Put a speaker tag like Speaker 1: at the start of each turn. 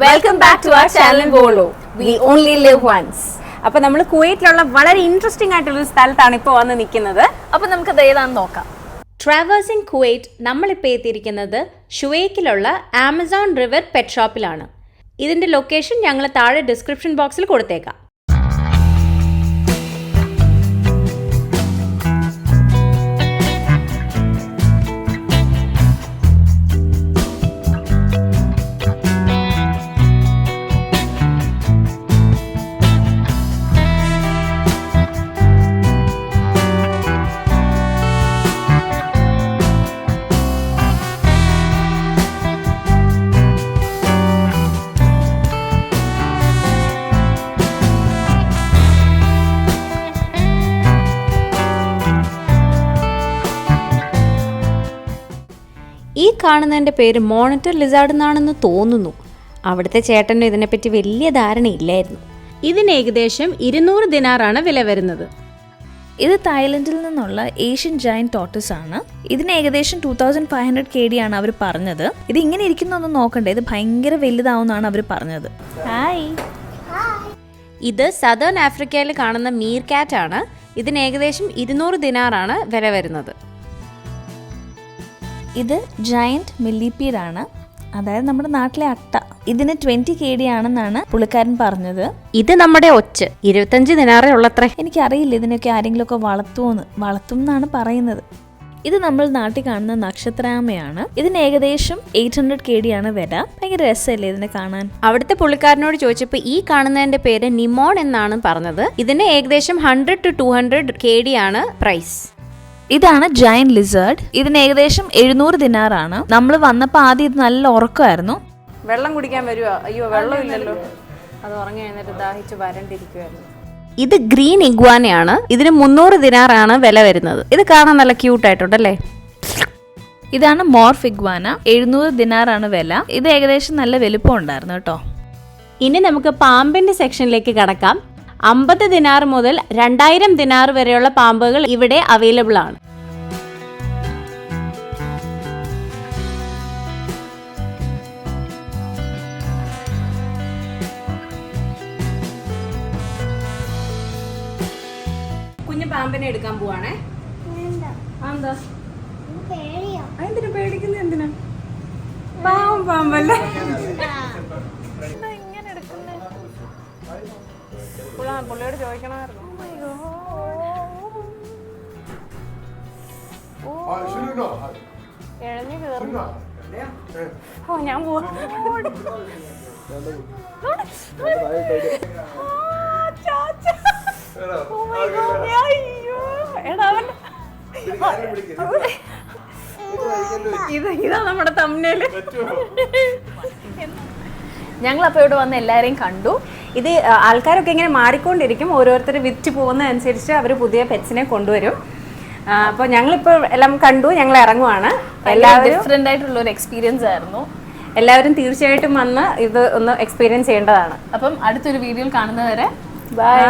Speaker 1: Welcome back to our channel ഗോളോ we only live once. അപ്പോൾ നമ്മൾ കുവൈറ്റിലുള്ള വളരെ ഇൻട്രസ്റ്റിംഗ് ആയിട്ടുള്ള ഒരു സ്ഥലത്താണ് ഇപ്പോൾ വന്ന് നിൽക്കുന്നത്.
Speaker 2: അപ്പോൾ നമുക്ക് അത് ഏതാണെന്ന് നോക്കാം.
Speaker 3: ട്രാവേഴ്സിംഗ് കുവൈറ്റ് നമ്മളിപ്പോൾ എത്തിയിരിക്കുന്നത് ഷുവൈക്കിലുള്ള ആമസോൺ റിവർ പെറ്റ് ഷോപ്പിലാണ്. ഇതിൻ്റെ ലൊക്കേഷൻ ഞങ്ങൾ താഴെ ഡിസ്ക്രിപ്ഷൻ ബോക്സിൽ കൊടുത്തേക്കാം. ഈ കാണുന്നതിൻ്റെ പേര് മോണിറ്റർ ലിസാർഡ് എന്നാണെന്ന് തോന്നുന്നു. അവിടുത്തെ ചേട്ടന് ഇതിനെപ്പറ്റി വലിയ ധാരണയില്ലായിരുന്നു. ഇതിന് ഏകദേശം 200 ദിനാറാണ് വില വരുന്നത്.
Speaker 2: ഇത് തായ്ലൻഡിൽ നിന്നുള്ള ഏഷ്യൻ ജയന്റ് ടോർട്ടോസ് ആണ്. ഇതിന് ഏകദേശം 2500 KD ആണ് അവർ പറഞ്ഞത്. ഇത് ഇങ്ങനെ ഇരിക്കുന്നൊന്നും നോക്കണ്ടേ, ഇത് ഭയങ്കര വലുതാവുന്നാണ് അവർ പറഞ്ഞത്. ഹായ്.
Speaker 3: ഇത് സദേൺ ആഫ്രിക്കയിൽ കാണുന്ന മീർ കാറ്റ് ആണ്. ഇതിന് ഏകദേശം 200 ദിനാറാണ് വില വരുന്നത്.
Speaker 2: ഇത് ജയന്റ് മില്ലിപ്പീഡ് ആണ്, അതായത് നമ്മുടെ നാട്ടിലെ അട്ട. ഇതിന് 20 KD ആണെന്നാണ് പുള്ളിക്കാരൻ പറഞ്ഞത്.
Speaker 3: ഇത് നമ്മുടെ ഒച്ച് 25 ദിനാറേ ഉള്ളത്രേ.
Speaker 2: എനിക്കറിയില്ല ഇതിനൊക്കെ ആരെങ്കിലുമൊക്കെ വളർത്തും എന്നാണ് പറയുന്നത്. ഇത് നമ്മൾ നാട്ടിൽ കാണുന്ന നക്ഷത്രാമയാണ്. ഇതിന് ഏകദേശം 800 KD ആണ് വില. ഭയങ്കര രസമല്ലേ ഇതിനെ കാണാൻ.
Speaker 3: അവിടുത്തെ പുള്ളിക്കാരനോട് ചോദിച്ചപ്പോൾ ഈ കാണുന്നതിന്റെ പേര് നിമോൺ എന്നാണ് പറഞ്ഞത്. ഇതിന് ഏകദേശം 100 to 200 KD ആണ് പ്രൈസ്.
Speaker 2: ഇതാണ് ജയന്റ് ലിസേർഡ്. ഇതിന് ഏകദേശം 700 ദിനാറാണ്. നമ്മൾ വന്നപ്പോൾ ആദ്യം ഇത് നല്ല ഉറക്കമായിരുന്നു.
Speaker 1: വെള്ളം കുടിക്കാൻ വരുവാ. അയ്യോ, വെള്ളം ഇല്ലല്ലോ. അത് ഉറങ്ങി കഴിഞ്ഞിട്ട് ദാഹിച്ച് വരണ്ടിരിക്കുവായിരുന്നു.
Speaker 3: ഇത് ഗ്രീൻ ഇഗ്വാനയാണ്. ഇതിന് 300 ദിനാറാണ് വില വരുന്നത്. ഇത് കാണാൻ നല്ല ക്യൂട്ടായിട്ടുണ്ടല്ലേ.
Speaker 2: ഇതാണ് മോർഫ് ഇഗ്വാന. 700 ദിനാറാണ് വില. ഇത് ഏകദേശം നല്ല വലുപ്പം ഉണ്ടായിരുന്നു കേട്ടോ.
Speaker 3: ഇനി നമുക്ക് പാമ്പിന്റെ സെക്ഷനിലേക്ക് കടക്കാം. 50 ദിനാർ മുതൽ 2000 ദിനാർ വരെയുള്ള പാമ്പുകൾ ഇവിടെ അവൈലബിൾ ആണ്.
Speaker 1: കുഞ്ഞു പാമ്പിനെ എടുക്കാൻ പോവാണേ. എന്താ പേടിക്കുന്ന? എന്തിനാ? പാമ്പല്ലേ. പുള്ളിയോട് ചോദിക്കണമായിരുന്നു. എഴഞ്ഞു കയറുന്നു. ഓ, ഞാൻ പോവാ. ഇതാ നമ്മുടെ തമ്മില്.
Speaker 2: ഞങ്ങളപ്പോൾ ഇവിടെ വന്ന് എല്ലാവരെയും കണ്ടു.
Speaker 1: ഇത് ആൾക്കാരൊക്കെ ഇങ്ങനെ മാറിക്കൊണ്ടിരിക്കും. ഓരോരുത്തർ വിറ്റ് പോകുന്നതനുസരിച്ച് അവർ പുതിയ പെറ്റ്സിനെ കൊണ്ടുവരും. അപ്പോൾ ഞങ്ങളിപ്പോൾ എല്ലാം കണ്ടു, ഞങ്ങൾ ഇറങ്ങുവാണ്.
Speaker 2: എല്ലാവരും ഡിഫറെൻ്റ് ആയിട്ടുള്ള ഒരു എക്സ്പീരിയൻസ് ആയിരുന്നു.
Speaker 1: എല്ലാവരും തീർച്ചയായിട്ടും വന്ന് ഇത് ഒന്ന് എക്സ്പീരിയൻസ് ചെയ്യേണ്ടതാണ്.
Speaker 2: അപ്പം അടുത്തൊരു വീഡിയോയിൽ കാണുന്നവരെ
Speaker 1: ബൈ.